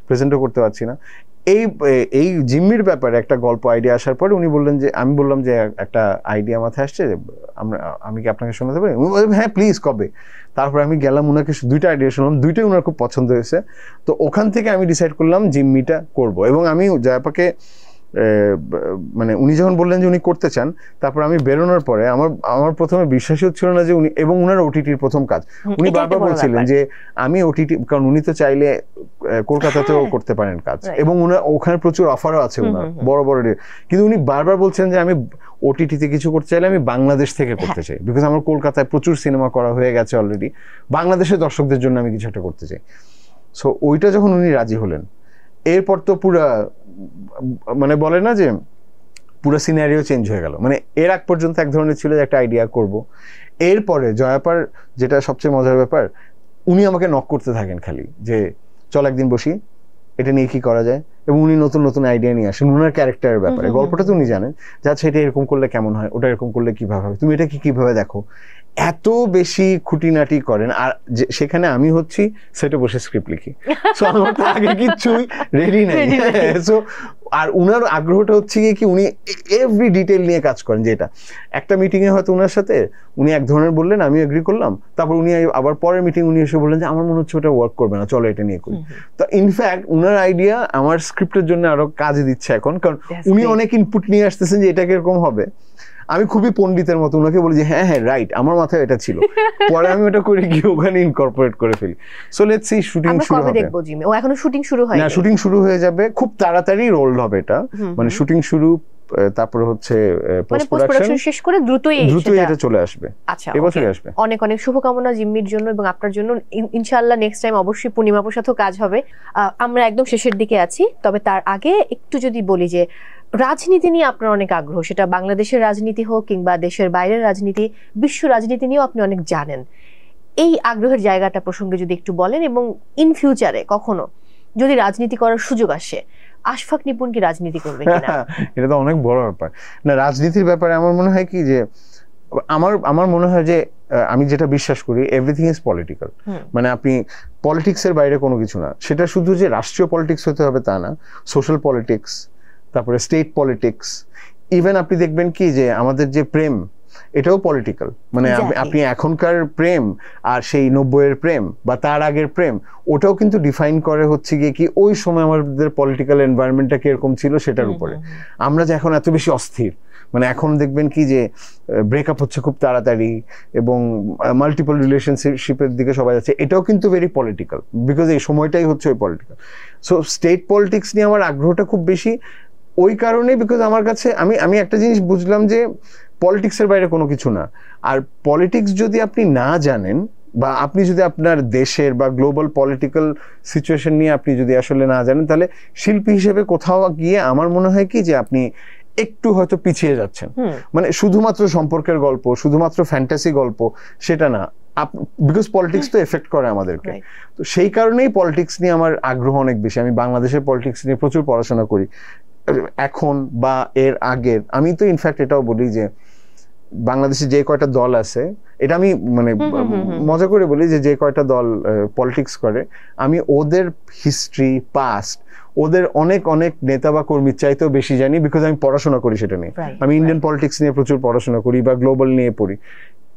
প্রেজেন্টও করতে পারছি না। এই জিম্মির ব্যাপারে একটা গল্প আইডিয়া আসার পরে উনি বললেন যে, আমি বললাম যে একটা আইডিয়া মাথায় আসছে, আমি কি আপনাকে শোনাতে পারি? উনি বললেন হ্যাঁ প্লিজ, কবে? তারপরে আমি গেলাম, উনাকে 2টা আইডিয়া শুনলাম, 2টাই ওনার খুব পছন্দ হয়েছে। তো ওখান থেকে আমি ডিসাইড করলাম জিম্মিটা করব। এবং আমি জয়াপাকে মানে উনি যখন বললেন যে উনি করতে চান, তারপর আমি বেরোনোর পরে আমার প্রথমে বিশ্বাসই হচ্ছিল না যে উনি, এবং উনার ওটিটির প্রথম কাজ, উনি বারবার বলছিলেন যে আমি ওটিটি, কারণ উনি তো চাইলে কলকাতাতেও করতে পারেন কাজ, এবং ওখানে প্রচুর অফারও আছে ওনার বড় বড়, কিন্তু উনি বারবার বলছেন যে আমি ওটিটিতে কিছু করতে চাইলে আমি বাংলাদেশ থেকে করতে চাই, বিকজ আমার কলকাতায় প্রচুর সিনেমা করা হয়ে গেছে অলরেডি, বাংলাদেশের দর্শকদের জন্য আমি কিছু একটা করতে চাই। সো ওইটা যখন উনি রাজি হলেন, এরপর তো পুরা মানে বলে না যে পুরো সিনারিও চেঞ্জ হয়ে গেল। মানে এর আগ পর্যন্ত এক ধরনের ছিল যে একটা আইডিয়া করব, এরপরে জয়াপার যেটা সবচেয়ে মজার ব্যাপার, উনি আমাকে নক করতে থাকেন খালি যে চল একদিন বসি, এটা নিয়ে কি করা যায়, এবং উনি নতুন নতুন আইডিয়া নিয়ে আসেন উনার ক্যারেক্টারের ব্যাপারে। গল্পটা তো উনি জানেন, যাচ্ছে এটা এরকম করলে কেমন হয়, ওটা এরকম করলে কিভাবে হবে, তুমি এটা কিভাবে দেখো, এত বেশি খুঁটিনাটি করেন। আর সেখানে আমি হচ্ছি সেটে বসে স্ক্রিপ্ট লিখি, সো আমার তো আগে কিচ্ছুই রেডি নেই। সো আর উনার আগ্রহটা হচ্ছে কি উনি এভরি ডিটেল নিয়ে কাজ করেন, যেটা একটা মিটিং এ হয়তো উনার সাথে উনি এক ধরনের বললেন, আমি এগ্রি করলাম, তারপর উনি আবার পরের মিটিং উনি এসে বললেন যে আমার মনে হচ্ছে ওটা ওয়ার্ক করবে না, চলো এটা নিয়ে করি। তো ইনফ্যাক্ট উনার আইডিয়া আমার স্ক্রিপ্টের জন্য আরো কাজে দিচ্ছে এখন, কারণ উনি অনেক ইনপুট নিয়ে আসতেছেন যে এটা কিরকম হবে। আমি খুবই পণ্ডিতের মতো উনাকে বলি যে হ্যাঁ হ্যাঁ রাইট, আমার মাথায় এটা ছিল, পরে আমি ওটা করে গিয়ে ওখানে ইনকর্পোরেট করে ফেলি। সো লেটস সি শুটিং শুরু হবে। দেখবো জিমে, ও এখনো শুটিং শুরু হয়নি? না, শুটিং শুরু হয়ে যাবে খুব তাড়াতাড়ি, রোল হবে এটা, মানে শুটিং শুরু, তারপর হচ্ছে পোস্ট প্রোডাকশন শেষ করে দ্রুতই এটা চলে আসবে। আচ্ছা, এবছরই আসবে। অনেক অনেক শুভকামনা জিম্মির জন্য এবং আপনার জন্য। ইনশাআল্লাহ নেক্সট টাইম অবশ্যই পূর্ণিমাপুর সাথেও কাজ হবে। আমরা একদম শেষের দিকে আছি, তবে তার আগে একটু যদি বলি যে রাজনীতি নিয়ে আপনার অনেক আগ্রহ, সেটা বাংলাদেশের রাজনীতি হোক কিংবা দেশের বাইরের রাজনীতি, বিশ্ব রাজনীতি নিয়েও আপনি অনেক জানেন। এই আগ্রহের জায়গাটা প্রসঙ্গে যদি একটু বলেন, এবং ইন ফিউচারে কখনো যদি রাজনীতি করার সুযোগ আসে, আশফাক নিপুণ কি রাজনীতি করবে কিনা? এটা তো অনেক বড় ব্যাপার। না, রাজনীতির ব্যাপারে আমার মনে হয় কি যে আমার মনে হয় যে আমি যেটা বিশ্বাস করি, এভরিথিং ইজ পলিটিক্যাল। মানে আপনি পলিটিক্সের বাইরে কোনো কিছু না। সেটা শুধু যে রাষ্ট্রীয় পলিটিক্স হতে হবে তা না, সোশ্যাল পলিটিক্স, তারপরে স্টেট পলিটিক্স, ইভেন আপনি দেখবেন কি যে আমাদের যে প্রেম, এটাও পলিটিক্যাল। মানে আপনি এখনকার প্রেম আর সেই 90-এর প্রেম বা তার আগের প্রেম, ওটাও কিন্তু ডিফাইন করে হচ্ছে গিয়ে কি ওই সময় আমাদের পলিটিক্যাল এনভায়রনমেন্টটা কিরকম ছিল সেটার উপরে। আমরা যে এখন এত বেশি অস্থির, মানে এখন দেখবেন কি যে ব্রেকআপ হচ্ছে খুব তাড়াতাড়ি এবং মাল্টিপল রিলেশনশিপের দিকে সবাই যাচ্ছে, এটাও কিন্তু ভেরি পলিটিক্যাল, বিকজ এই সময়টাই হচ্ছে ওই পলিটিক্যাল। সো স্টেট পলিটিক্স নিয়ে আমার আগ্রহটা খুব বেশি ওই কারণেই, বিকজ আমার কাছে আমি একটা জিনিস বুঝলাম যে পলিটিক্সের বাইরে কোনো কিছু না। আর পলিটিক্স যদি আপনি না জানেন, বা আপনি যদি আপনার দেশের বা গ্লোবাল পলিটিক্যাল সিচুয়েশন নিয়ে আপনি যদি আসলে না জানেন, তাহলে শিল্পী হিসেবে কোথাও গিয়ে আমার মনে হয় কি যে আপনি একটু হয়তো পিছিয়ে যাচ্ছেন। মানে শুধুমাত্র সম্পর্কের গল্প, শুধুমাত্র ফ্যান্টাসি গল্প, সেটা না, বিকজ পলিটিক্স তো এফেক্ট করে আমাদেরকে। তো সেই কারণেই পলিটিক্স নিয়ে আমার আগ্রহ অনেক বেশি। আমি বাংলাদেশের পলিটিক্স নিয়ে প্রচুর পড়াশোনা করি এখন বা এর আগের। আমি তো ইনফ্যাক্ট এটাও বলি যে বাংলাদেশে যে কয়টা দল আছে, এটা আমি মানে মজা করে বলি যে কয়টা দল পলিটিক্স করে, আমি ওদের হিস্ট্রি, পাস্ট, ওদের অনেক অনেক নেতা বা কর্মীর চাইতেও বেশি জানি, বিকজ আমি পড়াশোনা করি সেটা নিয়ে। আমি ইন্ডিয়ান পলিটিক্স নিয়ে প্রচুর পড়াশোনা করি বা গ্লোবাল নিয়ে পড়ি,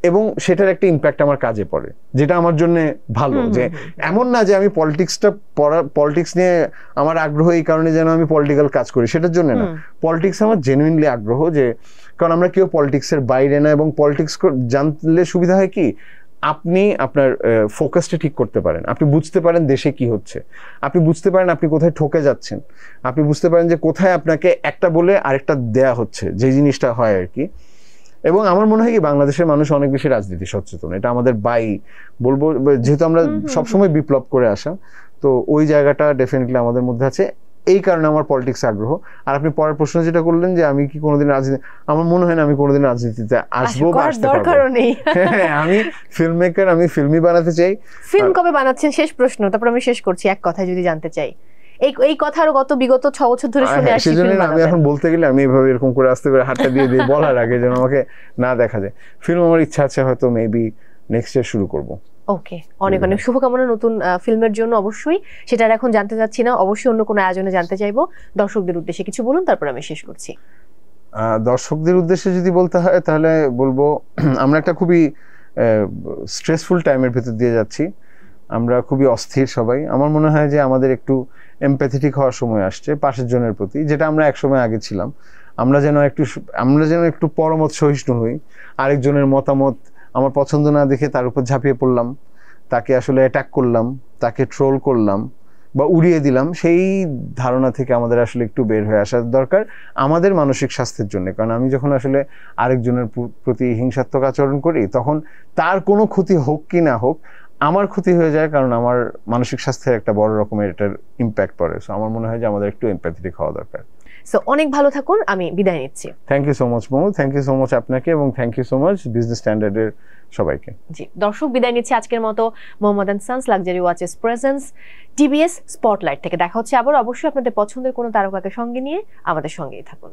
এবং সেটার একটা ইম্প্যাক্ট আমার কাজে পড়ে, যেটা আমার জন্য ভালো। যে এমন না যে আমি পলিটিক্স নিয়ে আমার আগ্রহ এই কারণে যেন আমি পলিটিক্যাল কাজ করি, সেটার জন্য না। পলিটিক্স আমার জেনুইনলি আগ্রহ, যে কারণ আমরা কেউ পলিটিক্সের বাইরে না, এবং পলিটিক্স জানলে সুবিধা হয় কি, আপনি আপনার ফোকাসটা ঠিক করতে পারেন, আপনি বুঝতে পারেন দেশে কি হচ্ছে, আপনি বুঝতে পারেন আপনি কোথায় ঠকে যাচ্ছেন, আপনি বুঝতে পারেন যে কোথায় আপনাকে একটা বলে আরেকটা দেয়া হচ্ছে, যে জিনিসটা হয় আর কি। এবং আমার মনে হয় কি বাংলাদেশের মানুষ অনেক বেশি রাজনীতি সচেতন, এটা আমাদের বলবো, যেহেতু আমরা সবসময় বিপ্লব করে আসা, তো ওই জায়গাটা ডেফিনেটলি আমাদের মধ্যে আছে। এই কারণে আমার পলিটিক্স আগ্রহ। আর আপনি পরের প্রশ্ন যেটা করলেন যে আমি কি কোনোদিন রাজনীতি, আমার মনে হয় না আমি কোনোদিন রাজনীতিতে আসবো বা আসতে পারবো। আমি ফিল্ম মেকার, আমি ফিল্মই বানাতে চাই। ফিল্ম কবে বানাচ্ছেন শেষ প্রশ্ন, তারপর আমি শেষ করছি এক কথায় যদি জানতে চাই। এই কথা আরো বিগত 6 বছর ধরে শুনে আসছি। সেজন্য আমি এখন বলতে গেলে আমি এভাবে এরকম করে আস্তে করে হাতটা দিয়ে দিয়ে বলার আগে যেন আমাকে না দেখা যায়। ফিল্ম আমার ইচ্ছা আছে, হয়তো মেবি নেক্সট ইয়ার শুরু করব। ওকে, অনেক অনেক শুভকামনা নতুন ফিল্মের জন্য। অবশ্যই সেটা এখন জানতে চাচ্ছি না, অবশ্যই অন্য কোনো আয়োজনে জানতে চাইবো। দর্শকদের উদ্দেশ্যে কিছু বলুন, তারপর আমি শেষ করছি। দর্শকদের উদ্দেশ্যে যদি বলতে হয় তাহলে বলবো আমরা একটা খুবই স্ট্রেসফুল টাইমের ভেতর দিয়ে যাচ্ছি, আমরা খুবই অস্থির সবাই। আমার মনে হয় যে আমাদের একটু এমপ্যাথেটিক হওয়ার সময় আসছে পাশের জনের প্রতি, যেটা আমরা একসময় আগে ছিলাম। আমরা যেন একটু পরমত সহিষ্ণু হই। আরেকজনের মতামত আমার পছন্দ না দেখে তার উপর ঝাঁপিয়ে পড়লাম, তাকে আসলে অ্যাটাক করলাম, তাকে ট্রোল করলাম বা উড়িয়ে দিলাম, সেই ধারণা থেকে আমাদের আসলে একটু বের হয়ে আসা দরকার আমাদের মানসিক স্বাস্থ্যের জন্য। কারণ আমি যখন আসলে আরেকজনের প্রতি হিংসাত্মক আচরণ করি, তখন তার কোনো ক্ষতি হোক কি না হোক, আমার ক্ষতি হয়ে যায়, কারণ আমার মানসিক স্বাস্থ্যের একটা বড় রকমের এটার ইম্প্যাক্ট পড়ে। সো আমার মনে হয় যে আমাদের একটু এমপ্যাথেটিক হওয়া দরকার। সো অনেক ভালো থাকুন, আমি বিদায় নিচ্ছি। Thank you so much Momu, thank you so much আপনাকে, এবং thank you so much business স্ট্যান্ডার্ডের সবাইকে। জি দর্শক, বিদায় নিচ্ছি আজকের মতো Mohammad and sons luxury watches presence TBS spotlight থেকে। দেখা হচ্ছে আবার, অবশ্যই আপনাদের পছন্দের কোনো তারকাকে সঙ্গে নিয়ে আমাদের সঙ্গেই থাকুন।